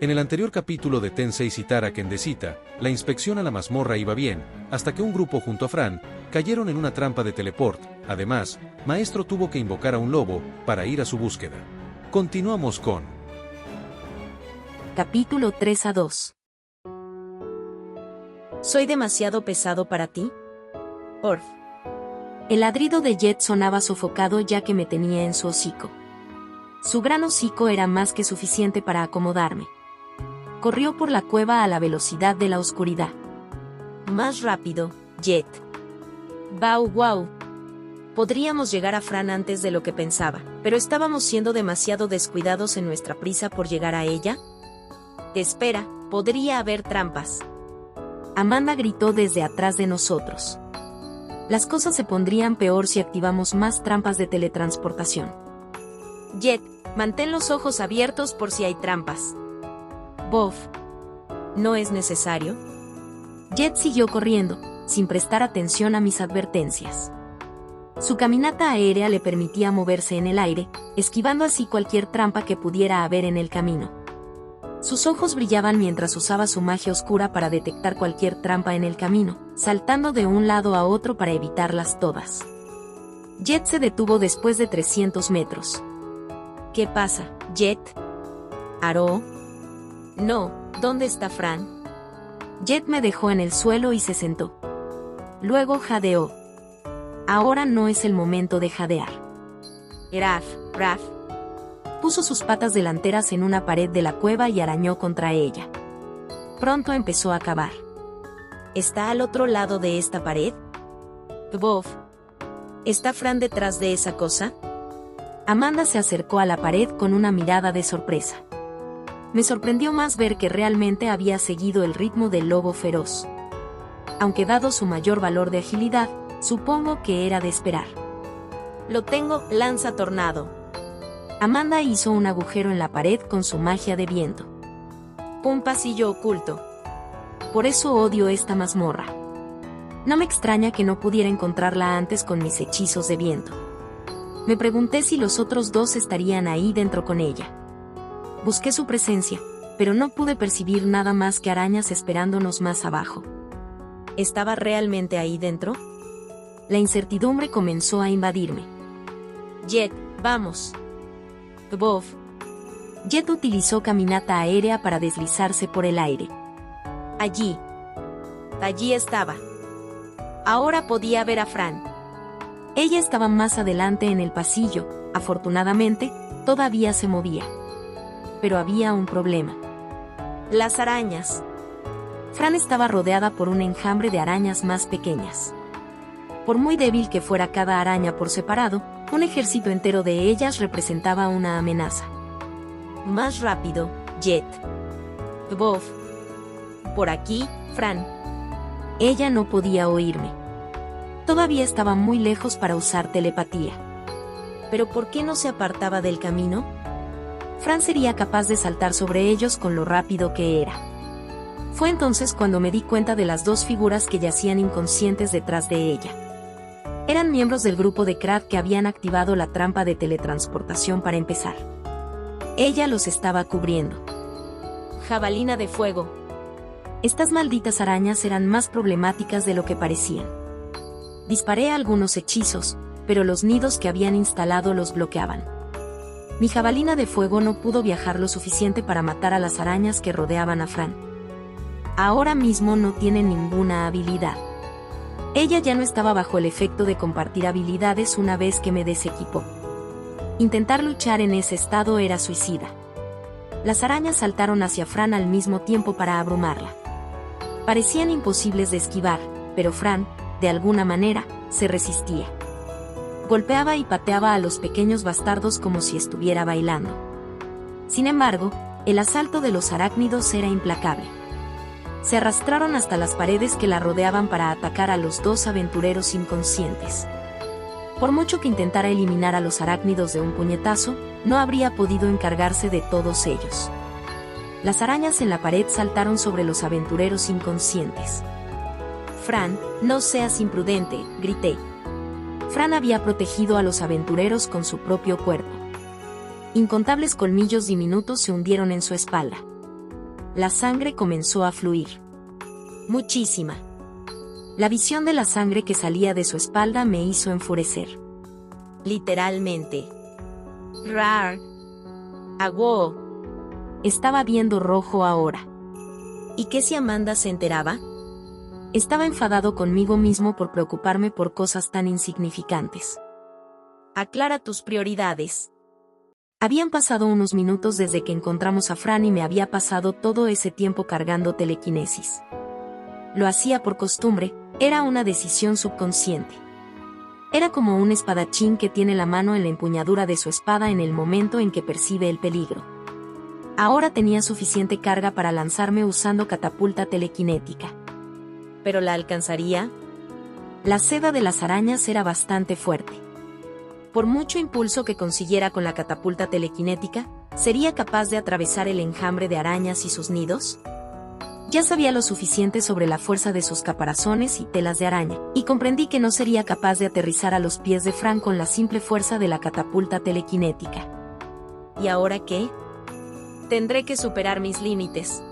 En el anterior capítulo de Tensei Citara Kendecita, la inspección a la mazmorra iba bien, hasta que un grupo junto a Fran cayeron en una trampa de teleport. Además, Maestro tuvo que invocar a un lobo para ir a su búsqueda. Continuamos con Capítulo 3-2. ¿Soy demasiado pesado para ti? Orf. El ladrido de Jet sonaba sofocado ya que me tenía en su hocico. Su gran hocico era más que suficiente para acomodarme. Corrió por la cueva a la velocidad de la oscuridad. Más rápido, Jet. Bau wow. Podríamos llegar a Fran antes de lo que pensaba, pero estábamos siendo demasiado descuidados en nuestra prisa por llegar a ella. Espera, podría haber trampas. Amanda gritó desde atrás de nosotros. Las cosas se pondrían peor si activamos más trampas de teletransportación. Jet, mantén los ojos abiertos por si hay trampas. Bof. ¿No es necesario? Jet siguió corriendo, sin prestar atención a mis advertencias. Su caminata aérea le permitía moverse en el aire, esquivando así cualquier trampa que pudiera haber en el camino. Sus ojos brillaban mientras usaba su magia oscura para detectar cualquier trampa en el camino, saltando de un lado a otro para evitarlas todas. Jet se detuvo después de 300 metros. ¿Qué pasa, Jet? ¿Aró? No, ¿dónde está Fran? Jet me dejó en el suelo y se sentó. Luego jadeó. Ahora no es el momento de jadear. Raf. Puso sus patas delanteras en una pared de la cueva y arañó contra ella. Pronto empezó a cavar. ¿Está al otro lado de esta pared? Bof. ¿Está Fran detrás de esa cosa? Amanda se acercó a la pared con una mirada de sorpresa. Me sorprendió más ver que realmente había seguido el ritmo del lobo feroz. Aunque dado su mayor valor de agilidad, supongo que era de esperar. Lo tengo, lanza tornado. Amanda hizo un agujero en la pared con su magia de viento. Un pasillo oculto. Por eso odio esta mazmorra. No me extraña que no pudiera encontrarla antes con mis hechizos de viento. Me pregunté si los otros dos estarían ahí dentro con ella. Busqué su presencia, pero no pude percibir nada más que arañas esperándonos más abajo. ¿Estaba realmente ahí dentro? La incertidumbre comenzó a invadirme. Jet, vamos. Bof. Jet utilizó caminata aérea para deslizarse por el aire. Allí estaba. Ahora podía ver a Fran. Ella estaba más adelante en el pasillo, afortunadamente, todavía se movía. Pero había un problema. Las arañas. Fran estaba rodeada por un enjambre de arañas más pequeñas. Por muy débil que fuera cada araña por separado, un ejército entero de ellas representaba una amenaza. Más rápido, Jet. Bof. Por aquí, Fran. Ella no podía oírme. Todavía estaba muy lejos para usar telepatía. ¿Pero por qué no se apartaba del camino? Fran sería capaz de saltar sobre ellos con lo rápido que era. Fue entonces cuando me di cuenta de las dos figuras que yacían inconscientes detrás de ella. Eran miembros del grupo de Krat que habían activado la trampa de teletransportación para empezar. Ella los estaba cubriendo. Jabalina de fuego. Estas malditas arañas eran más problemáticas de lo que parecían. Disparé algunos hechizos, pero los nidos que habían instalado los bloqueaban. Mi jabalina de fuego no pudo viajar lo suficiente para matar a las arañas que rodeaban a Fran. Ahora mismo no tiene ninguna habilidad. Ella ya no estaba bajo el efecto de compartir habilidades una vez que me desequipó. Intentar luchar en ese estado era suicida. Las arañas saltaron hacia Fran al mismo tiempo para abrumarla. Parecían imposibles de esquivar, pero Fran, de alguna manera, se resistía. Golpeaba y pateaba a los pequeños bastardos como si estuviera bailando. Sin embargo, el asalto de los arácnidos era implacable. Se arrastraron hasta las paredes que la rodeaban para atacar a los dos aventureros inconscientes. Por mucho que intentara eliminar a los arácnidos de un puñetazo, no habría podido encargarse de todos ellos. Las arañas en la pared saltaron sobre los aventureros inconscientes. Fran, no seas imprudente, grité. Fran había protegido a los aventureros con su propio cuerpo. Incontables colmillos diminutos se hundieron en su espalda. La sangre comenzó a fluir. Muchísima. La visión de la sangre que salía de su espalda me hizo enfurecer. Literalmente. Rar. Agua. Estaba viendo rojo ahora. ¿Y qué si Amanda se enteraba? Estaba enfadado conmigo mismo por preocuparme por cosas tan insignificantes. Aclara tus prioridades. Habían pasado unos minutos desde que encontramos a Fran y me había pasado todo ese tiempo cargando telequinesis. Lo hacía por costumbre, era una decisión subconsciente. Era como un espadachín que tiene la mano en la empuñadura de su espada en el momento en que percibe el peligro. Ahora tenía suficiente carga para lanzarme usando catapulta telequinética. ¿Pero la alcanzaría? La seda de las arañas era bastante fuerte. Por mucho impulso que consiguiera con la catapulta telequinética, ¿sería capaz de atravesar el enjambre de arañas y sus nidos? Ya sabía lo suficiente sobre la fuerza de sus caparazones y telas de araña, y comprendí que no sería capaz de aterrizar a los pies de Fran con la simple fuerza de la catapulta telequinética. ¿Y ahora qué? Tendré que superar mis límites.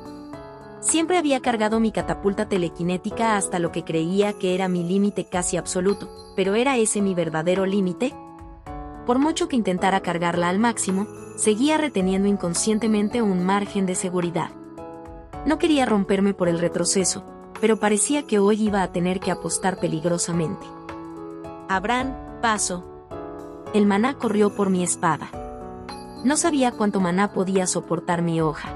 Siempre había cargado mi catapulta telequinética hasta lo que creía que era mi límite casi absoluto, pero ¿era ese mi verdadero límite? Por mucho que intentara cargarla al máximo, seguía reteniendo inconscientemente un margen de seguridad. No quería romperme por el retroceso, pero parecía que hoy iba a tener que apostar peligrosamente. Abraham, paso. El maná corrió por mi espada. No sabía cuánto maná podía soportar mi hoja.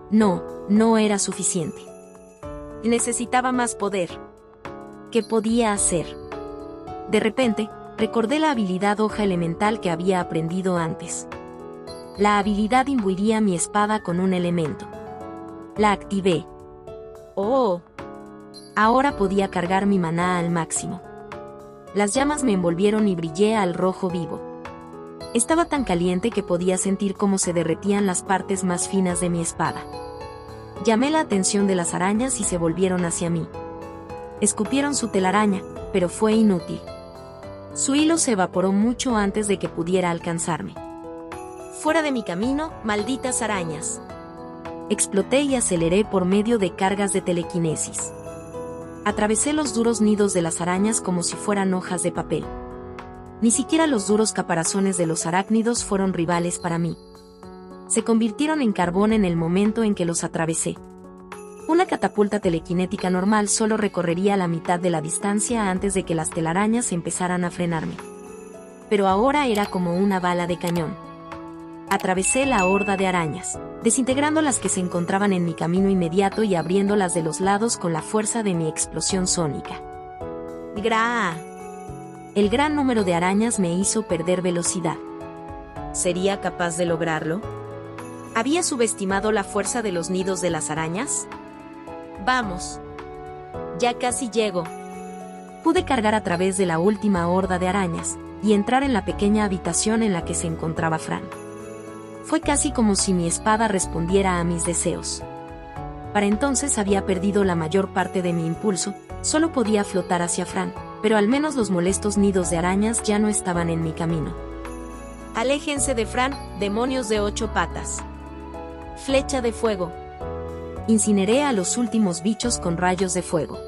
No era suficiente. Necesitaba más poder. ¿Qué podía hacer? De repente, recordé la habilidad hoja elemental que había aprendido antes. La habilidad imbuiría mi espada con un elemento. La activé. ¡Oh! Ahora podía cargar mi maná al máximo. Las llamas me envolvieron y brillé al rojo vivo. Estaba tan caliente que podía sentir cómo se derretían las partes más finas de mi espada. Llamé la atención de las arañas y se volvieron hacia mí. Escupieron su telaraña, pero fue inútil. Su hilo se evaporó mucho antes de que pudiera alcanzarme. ¡Fuera de mi camino, malditas arañas! Exploté y aceleré por medio de cargas de telequinesis. Atravesé los duros nidos de las arañas como si fueran hojas de papel. Ni siquiera los duros caparazones de los arácnidos fueron rivales para mí. Se convirtieron en carbón en el momento en que los atravesé. Una catapulta telequinética normal solo recorrería la mitad de la distancia antes de que las telarañas empezaran a frenarme. Pero ahora era como una bala de cañón. Atravesé la horda de arañas, desintegrando las que se encontraban en mi camino inmediato y abriéndolas de los lados con la fuerza de mi explosión sónica. ¡Gra! El gran número de arañas me hizo perder velocidad. ¿Sería capaz de lograrlo? ¿Había subestimado la fuerza de los nidos de las arañas? ¡Vamos! Ya casi llego. Pude cargar a través de la última horda de arañas y entrar en la pequeña habitación en la que se encontraba Fran. Fue casi como si mi espada respondiera a mis deseos. Para entonces había perdido la mayor parte de mi impulso, solo podía flotar hacia Fran, pero al menos los molestos nidos de arañas ya no estaban en mi camino. Aléjense de Fran, demonios de 8 patas. Flecha de fuego. Incineré a los últimos bichos con rayos de fuego.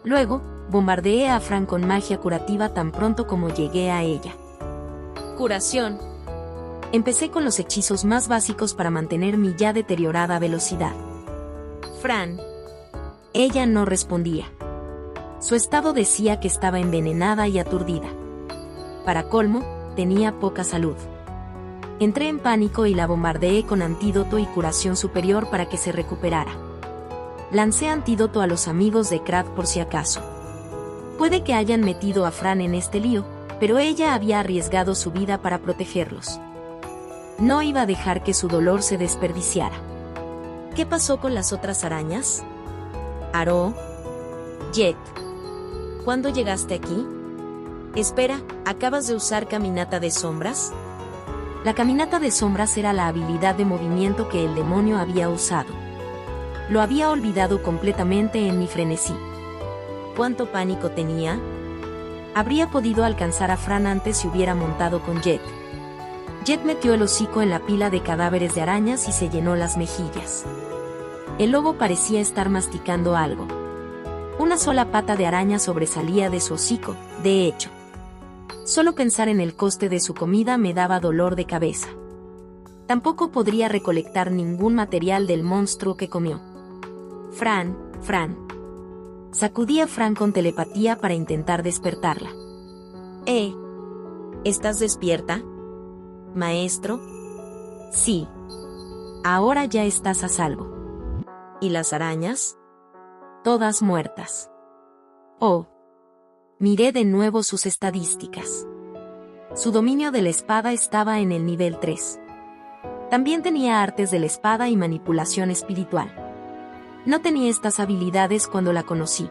Luego, bombardeé a Fran con magia curativa tan pronto como llegué a ella. Curación. Empecé con los hechizos más básicos para mantener mi ya deteriorada velocidad. Fran. Ella no respondía. Su estado decía que estaba envenenada y aturdida. Para colmo, tenía poca salud. Entré en pánico y la bombardeé con antídoto y curación superior para que se recuperara. Lancé antídoto a los amigos de Krad por si acaso. Puede que hayan metido a Fran en este lío, pero ella había arriesgado su vida para protegerlos. No iba a dejar que su dolor se desperdiciara. ¿Qué pasó con las otras arañas? Aro. Jet. ¿Cuándo llegaste aquí? Espera, ¿acabas de usar caminata de sombras? La caminata de sombras era la habilidad de movimiento que el demonio había usado. Lo había olvidado completamente en mi frenesí. ¿Cuánto pánico tenía? Habría podido alcanzar a Fran antes si hubiera montado con Jet. Jet metió el hocico en la pila de cadáveres de arañas y se llenó las mejillas. El lobo parecía estar masticando algo. Una sola pata de araña sobresalía de su hocico, de hecho. Solo pensar en el coste de su comida me daba dolor de cabeza. Tampoco podría recolectar ningún material del monstruo que comió. Fran. Sacudí a Fran con telepatía para intentar despertarla. ¿Estás despierta, maestro? Sí. Ahora ya estás a salvo. ¿Y las arañas? Todas muertas. Oh. Miré de nuevo sus estadísticas. Su dominio de la espada estaba en el nivel 3. También tenía artes de la espada y manipulación espiritual. No tenía estas habilidades cuando la conocí.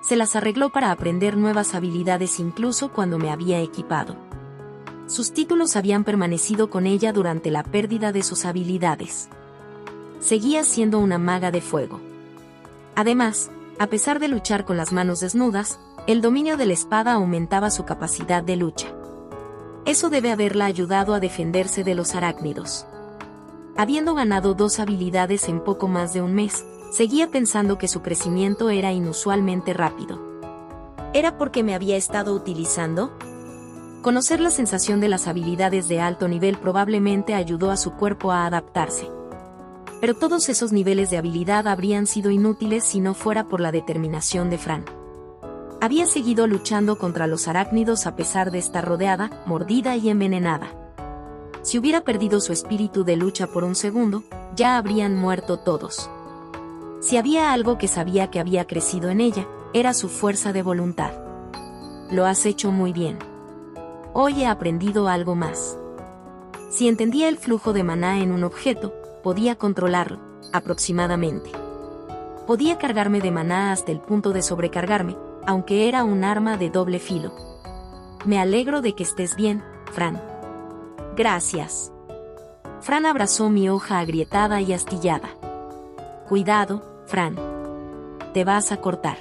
Se las arregló para aprender nuevas habilidades incluso cuando me había equipado. Sus títulos habían permanecido con ella durante la pérdida de sus habilidades. Seguía siendo una maga de fuego. Además, a pesar de luchar con las manos desnudas, el dominio de la espada aumentaba su capacidad de lucha. Eso debe haberla ayudado a defenderse de los arácnidos. Habiendo ganado 2 habilidades en poco más de un mes, seguía pensando que su crecimiento era inusualmente rápido. ¿Era porque me había estado utilizando? Conocer la sensación de las habilidades de alto nivel probablemente ayudó a su cuerpo a adaptarse. Pero todos esos niveles de habilidad habrían sido inútiles si no fuera por la determinación de Fran. Había seguido luchando contra los arácnidos a pesar de estar rodeada, mordida y envenenada. Si hubiera perdido su espíritu de lucha por un segundo, ya habrían muerto todos. Si había algo que sabía que había crecido en ella, era su fuerza de voluntad. Lo has hecho muy bien. Hoy he aprendido algo más. Si entendía el flujo de maná en un objeto, podía controlarlo, aproximadamente. Podía cargarme de maná hasta el punto de sobrecargarme, aunque era un arma de doble filo. Me alegro de que estés bien, Fran. Gracias. Fran abrazó mi hoja agrietada y astillada. Cuidado, Fran. Te vas a cortar.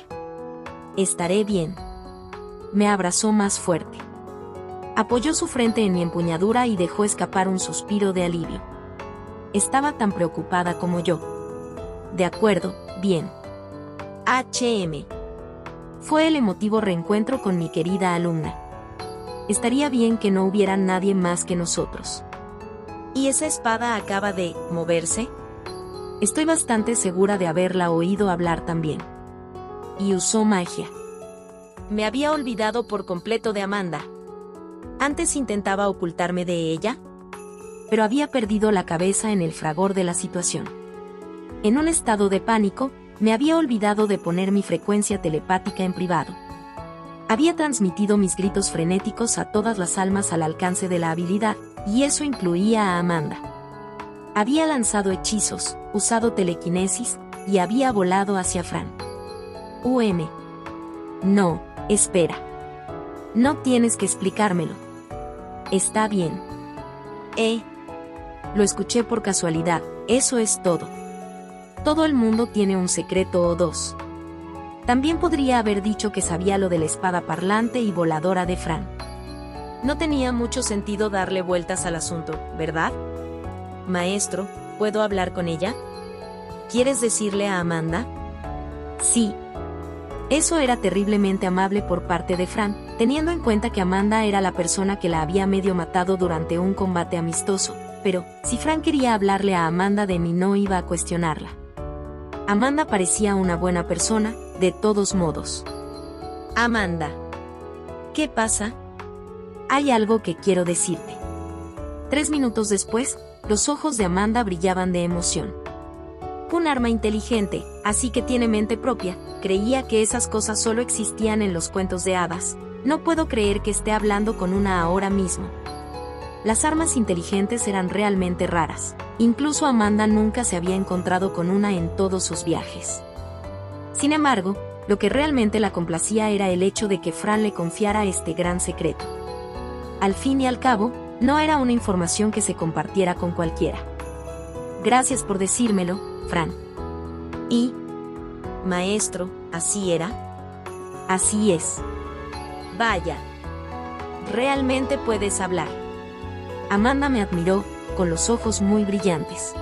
Estaré bien. Me abrazó más fuerte. Apoyó su frente en mi empuñadura y dejó escapar un suspiro de alivio. Estaba tan preocupada como yo. De acuerdo, bien. HM. Fue el emotivo reencuentro con mi querida alumna. Estaría bien que no hubiera nadie más que nosotros. ¿Y esa espada acaba de moverse? Estoy bastante segura de haberla oído hablar también. Y usó magia. Me había olvidado por completo de Amanda. ¿Antes intentaba ocultarme de ella? Pero había perdido la cabeza en el fragor de la situación. En un estado de pánico, me había olvidado de poner mi frecuencia telepática en privado. Había transmitido mis gritos frenéticos a todas las almas al alcance de la habilidad, y eso incluía a Amanda. Había lanzado hechizos, usado telequinesis, y había volado hacia Fran. No, espera. No tienes que explicármelo. Está bien. Lo escuché por casualidad, eso es todo. Todo el mundo tiene un secreto o dos. También podría haber dicho que sabía lo de la espada parlante y voladora de Fran. No tenía mucho sentido darle vueltas al asunto, ¿verdad? Maestro, ¿puedo hablar con ella? ¿Quieres decirle a Amanda? Sí. Eso era terriblemente amable por parte de Fran, teniendo en cuenta que Amanda era la persona que la había medio matado durante un combate amistoso, pero, si Fran quería hablarle a Amanda de mí no iba a cuestionarla. Amanda parecía una buena persona, de todos modos. Amanda. ¿Qué pasa? Hay algo que quiero decirte. 3 minutos después, los ojos de Amanda brillaban de emoción. Un arma inteligente, así que tiene mente propia, creía que esas cosas solo existían en los cuentos de hadas. No puedo creer que esté hablando con una ahora mismo. Las armas inteligentes eran realmente raras. Incluso Amanda nunca se había encontrado con una en todos sus viajes. Sin embargo, lo que realmente la complacía era el hecho de que Fran le confiara este gran secreto. Al fin y al cabo, no era una información que se compartiera con cualquiera. Gracias por decírmelo, Fran. Y, maestro, ¿así era? Así es. Vaya. Realmente puedes hablar. Amanda me admiró, con los ojos muy brillantes.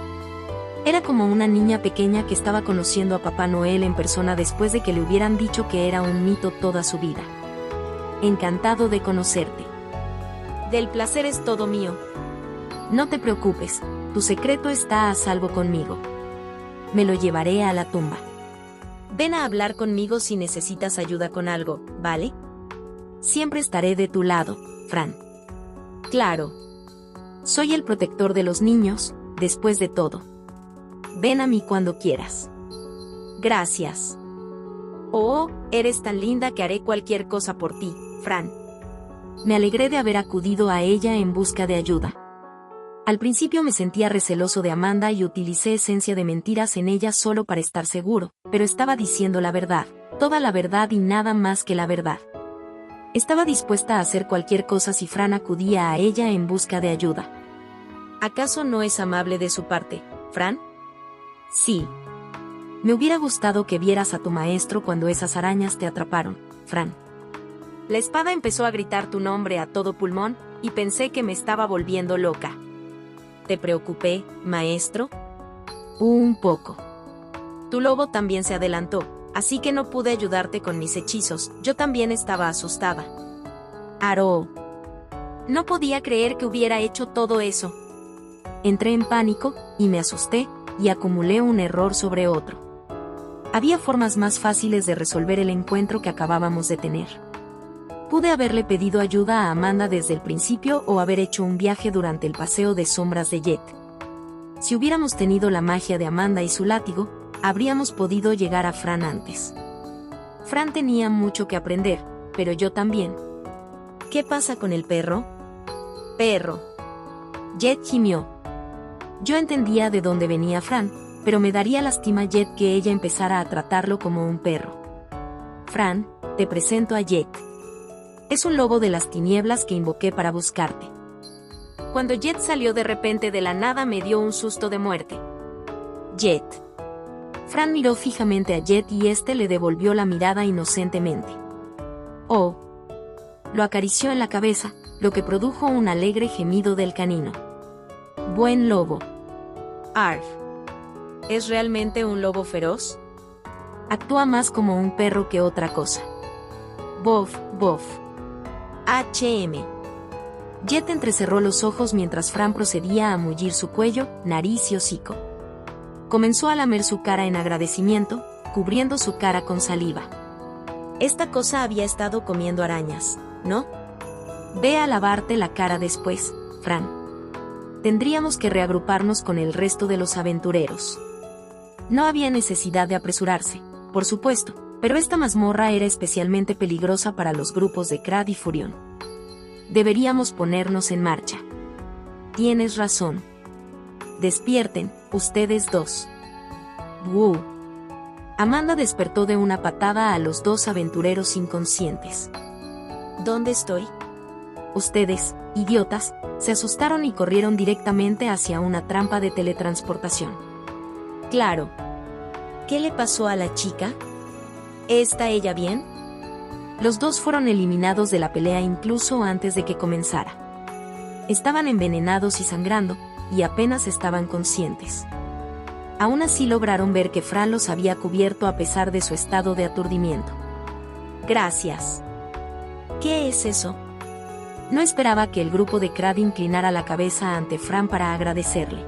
Era como una niña pequeña que estaba conociendo a Papá Noel en persona después de que le hubieran dicho que era un mito toda su vida. Encantado de conocerte. Del placer es todo mío. No te preocupes, tu secreto está a salvo conmigo. Me lo llevaré a la tumba. Ven a hablar conmigo si necesitas ayuda con algo, ¿vale? Siempre estaré de tu lado, Fran. Claro. Soy el protector de los niños, después de todo. Ven a mí cuando quieras. Gracias. Oh, eres tan linda que haré cualquier cosa por ti, Fran. Me alegré de haber acudido a ella en busca de ayuda. Al principio me sentía receloso de Amanda y utilicé esencia de mentiras en ella solo para estar seguro, pero estaba diciendo la verdad, toda la verdad y nada más que la verdad. Estaba dispuesta a hacer cualquier cosa si Fran acudía a ella en busca de ayuda. ¿Acaso no es amable de su parte, Fran? Sí. Me hubiera gustado que vieras a tu maestro cuando esas arañas te atraparon, Fran. La espada empezó a gritar tu nombre a todo pulmón, y pensé que me estaba volviendo loca. ¿Te preocupé, maestro? Un poco. Tu lobo también se adelantó, así que no pude ayudarte con mis hechizos, yo también estaba asustada. Aro. No podía creer que hubiera hecho todo eso. Entré en pánico, y me asusté, y acumulé un error sobre otro. Había formas más fáciles de resolver el encuentro que acabábamos de tener. Pude haberle pedido ayuda a Amanda desde el principio o haber hecho un viaje durante el paseo de sombras de Jet. Si hubiéramos tenido la magia de Amanda y su látigo, habríamos podido llegar a Fran antes. Fran tenía mucho que aprender, pero yo también. ¿Qué pasa con el perro? Perro. Jet gimió. Yo entendía de dónde venía Fran, pero me daría lástima Jet que ella empezara a tratarlo como un perro. Fran, te presento a Jet. Es un lobo de las tinieblas que invoqué para buscarte. Cuando Jet salió de repente de la nada me dio un susto de muerte. Jet. Fran miró fijamente a Jet y este le devolvió la mirada inocentemente. Oh. Lo acarició en la cabeza, lo que produjo un alegre gemido del canino. Buen lobo. Arf. ¿Es realmente un lobo feroz? Actúa más como un perro que otra cosa. Bof, bof. HM. Jet entrecerró los ojos mientras Fran procedía a mullir su cuello, nariz y hocico. Comenzó a lamer su cara en agradecimiento, cubriendo su cara con saliva. Esta cosa había estado comiendo arañas, ¿no? Ve a lavarte la cara después, Fran. Tendríamos que reagruparnos con el resto de los aventureros. No había necesidad de apresurarse, por supuesto, pero esta mazmorra era especialmente peligrosa para los grupos de Crad y Furion. Deberíamos ponernos en marcha. Tienes razón. Despierten, ustedes dos. ¡Woo! Amanda despertó de una patada a los dos aventureros inconscientes. ¿Dónde estoy? Ustedes, idiotas, se asustaron y corrieron directamente hacia una trampa de teletransportación. Claro. ¿Qué le pasó a la chica? ¿Está ella bien? Los dos fueron eliminados de la pelea incluso antes de que comenzara. Estaban envenenados y sangrando, y apenas estaban conscientes. Aún así lograron ver que Fran los había cubierto a pesar de su estado de aturdimiento. Gracias. ¿Qué es eso? No esperaba que el grupo de Crad inclinara la cabeza ante Fran para agradecerle.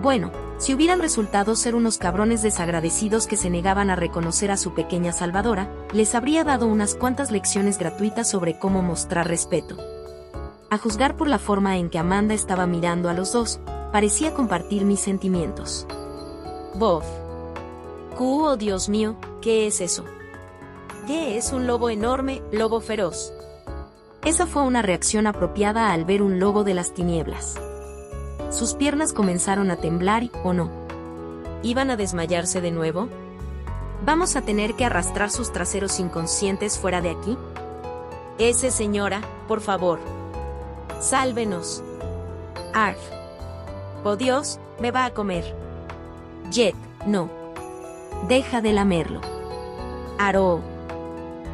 Bueno, si hubieran resultado ser unos cabrones desagradecidos que se negaban a reconocer a su pequeña salvadora, les habría dado unas cuantas lecciones gratuitas sobre cómo mostrar respeto. A juzgar por la forma en que Amanda estaba mirando a los dos, parecía compartir mis sentimientos. Bof. Oh, Dios mío, ¿qué es eso? ¿Qué es un lobo enorme, lobo feroz? Esa fue una reacción apropiada al ver un lobo de las tinieblas. Sus piernas comenzaron a temblar y, ¿o no? ¿Iban a desmayarse de nuevo? ¿Vamos a tener que arrastrar sus traseros inconscientes fuera de aquí? Ese señora, por favor. Sálvenos. Arf. Oh Dios, me va a comer. Jet, no. Deja de lamerlo. Aro.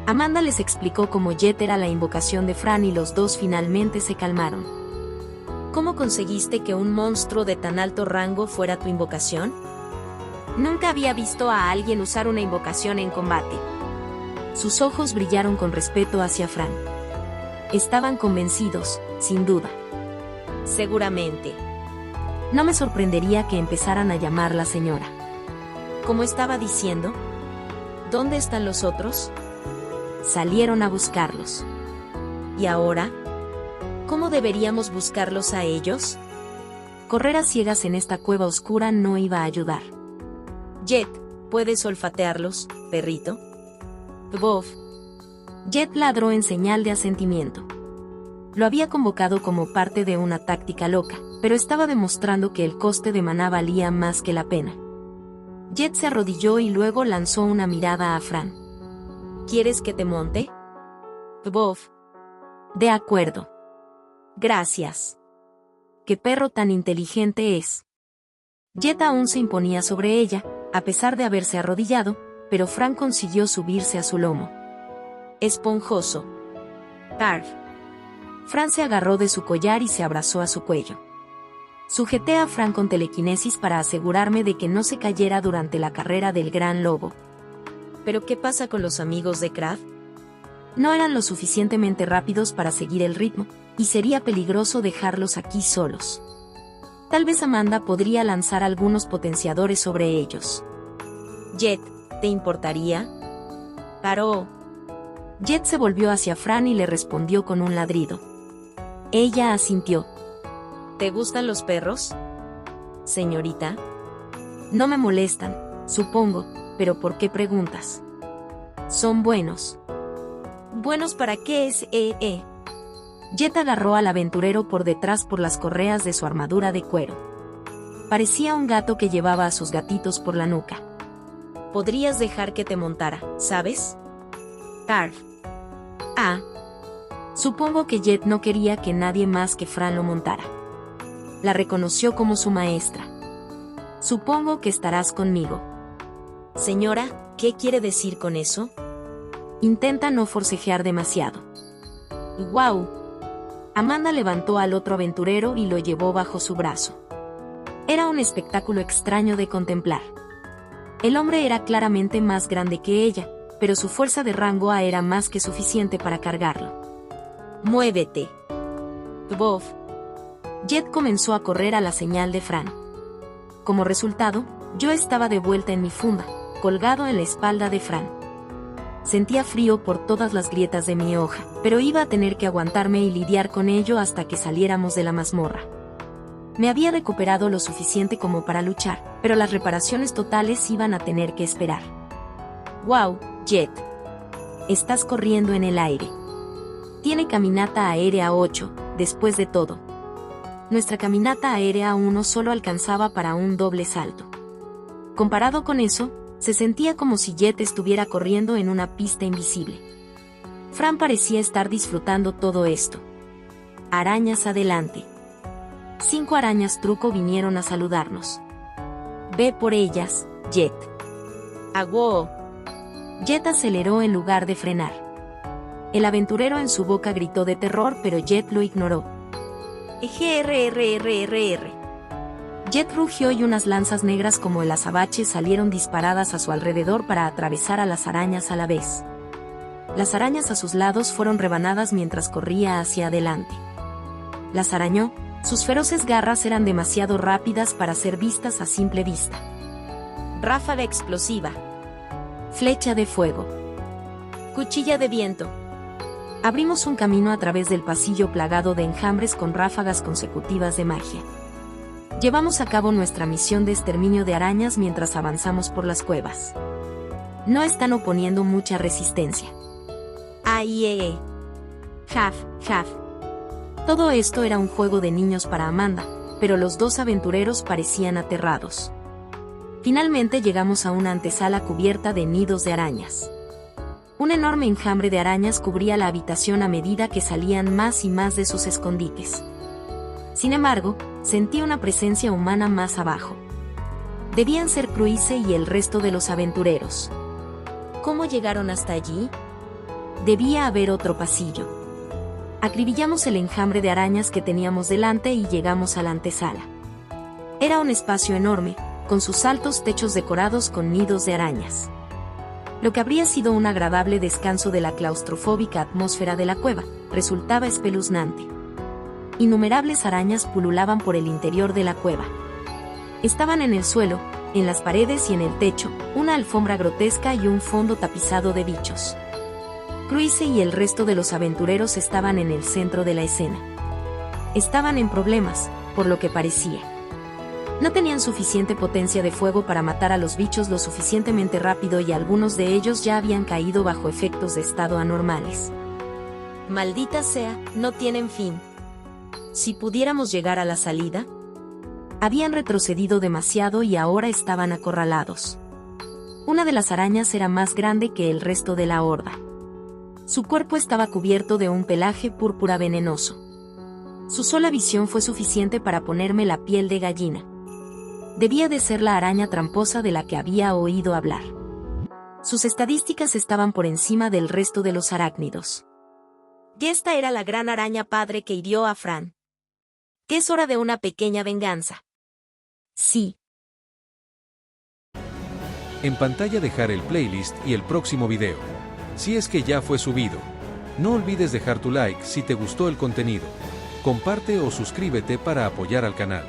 Amanda les explicó cómo Jet era la invocación de Fran y los dos finalmente se calmaron. ¿Cómo conseguiste que un monstruo de tan alto rango fuera tu invocación? Nunca había visto a alguien usar una invocación en combate. Sus ojos brillaron con respeto hacia Fran. Estaban convencidos, sin duda. Seguramente. No me sorprendería que empezaran a llamarla señora. Como estaba diciendo, ¿dónde están los otros? Salieron a buscarlos. ¿Y ahora? ¿Cómo deberíamos buscarlos a ellos? Correr a ciegas en esta cueva oscura no iba a ayudar. Jet, ¿puedes olfatearlos, perrito? Bof. Jet ladró en señal de asentimiento. Lo había convocado como parte de una táctica loca, pero estaba demostrando que el coste de maná valía más que la pena. Jet se arrodilló y luego lanzó una mirada a Fran. ¿Quieres que te monte? Bof. De acuerdo. Gracias. ¿Qué perro tan inteligente es? Jet aún se imponía sobre ella, a pesar de haberse arrodillado, pero Fran consiguió subirse a su lomo. Esponjoso. Tarf. Fran se agarró de su collar y se abrazó a su cuello. Sujeté a Fran con telequinesis para asegurarme de que no se cayera durante la carrera del gran lobo. ¿Pero qué pasa con los amigos de Kraft? No eran lo suficientemente rápidos para seguir el ritmo, y sería peligroso dejarlos aquí solos. Tal vez Amanda podría lanzar algunos potenciadores sobre ellos. Jet, ¿te importaría? Paró. Jet se volvió hacia Fran y le respondió con un ladrido. Ella asintió. ¿Te gustan los perros, señorita? No me molestan, supongo, pero ¿por qué preguntas? Son buenos. ¿Buenos para qué es, Jet agarró al aventurero por detrás por las correas de su armadura de cuero. Parecía un gato que llevaba a sus gatitos por la nuca. Podrías dejar que te montara, ¿sabes? Tarf. Ah. Supongo que Jet no quería que nadie más que Fran lo montara. La reconoció como su maestra. Supongo que estarás conmigo. Señora, ¿qué quiere decir con eso? Intenta no forcejear demasiado. ¡Guau! Amanda levantó al otro aventurero y lo llevó bajo su brazo. Era un espectáculo extraño de contemplar. El hombre era claramente más grande que ella, pero su fuerza de rango A era más que suficiente para cargarlo. ¡Muévete! Bof. Jet comenzó a correr a la señal de Fran. Como resultado, yo estaba de vuelta en mi funda, colgado en la espalda de Fran. Sentía frío por todas las grietas de mi hoja, pero iba a tener que aguantarme y lidiar con ello hasta que saliéramos de la mazmorra. Me había recuperado lo suficiente como para luchar, pero las reparaciones totales iban a tener que esperar. ¡Wow, Jet! Estás corriendo en el aire. Tiene caminata aérea 8, después de todo. Nuestra caminata aérea 1 solo alcanzaba para un doble salto. Comparado con eso, se sentía como si Jet estuviera corriendo en una pista invisible. Fran parecía estar disfrutando todo esto. Arañas adelante. 5 arañas truco vinieron a saludarnos. Ve por ellas, Jet. ¡Agua! Jet aceleró en lugar de frenar. El aventurero en su boca gritó de terror, pero Jet lo ignoró. ¡Grrrrrrr! Jet rugió y unas lanzas negras como el azabache salieron disparadas a su alrededor para atravesar a las arañas a la vez. Las arañas a sus lados fueron rebanadas mientras corría hacia adelante. Las arañó, sus feroces garras eran demasiado rápidas para ser vistas a simple vista. Ráfaga explosiva. Flecha de fuego. Cuchilla de viento. Abrimos un camino a través del pasillo plagado de enjambres con ráfagas consecutivas de magia. Llevamos a cabo nuestra misión de exterminio de arañas mientras avanzamos por las cuevas. No están oponiendo mucha resistencia. ¡Ay! Jaf, jaf. Todo esto era un juego de niños para Amanda, pero los dos aventureros parecían aterrados. Finalmente llegamos a una antesala cubierta de nidos de arañas. Un enorme enjambre de arañas cubría la habitación a medida que salían más y más de sus escondites. Sin embargo, sentí una presencia humana más abajo. Debían ser Cruise y el resto de los aventureros. ¿Cómo llegaron hasta allí? Debía haber otro pasillo. Acribillamos el enjambre de arañas que teníamos delante y llegamos a la antesala. Era un espacio enorme, con sus altos techos decorados con nidos de arañas. Lo que habría sido un agradable descanso de la claustrofóbica atmósfera de la cueva, resultaba espeluznante. Innumerables arañas pululaban por el interior de la cueva. Estaban en el suelo, en las paredes y en el techo, una alfombra grotesca y un fondo tapizado de bichos. Cruise y el resto de los aventureros estaban en el centro de la escena. Estaban en problemas, por lo que parecía. No tenían suficiente potencia de fuego para matar a los bichos lo suficientemente rápido y algunos de ellos ya habían caído bajo efectos de estado anormales. Maldita sea, no tienen fin. Si pudiéramos llegar a la salida. Habían retrocedido demasiado y ahora estaban acorralados. Una de las arañas era más grande que el resto de la horda. Su cuerpo estaba cubierto de un pelaje púrpura venenoso. Su sola visión fue suficiente para ponerme la piel de gallina. Debía de ser la araña tramposa de la que había oído hablar. Sus estadísticas estaban por encima del resto de los arácnidos. Y esta era la gran araña padre que hirió a Fran. Que es hora de una pequeña venganza. Sí. En pantalla dejar el playlist y el próximo video. Si es que ya fue subido. No olvides dejar tu like si te gustó el contenido. Comparte o suscríbete para apoyar al canal.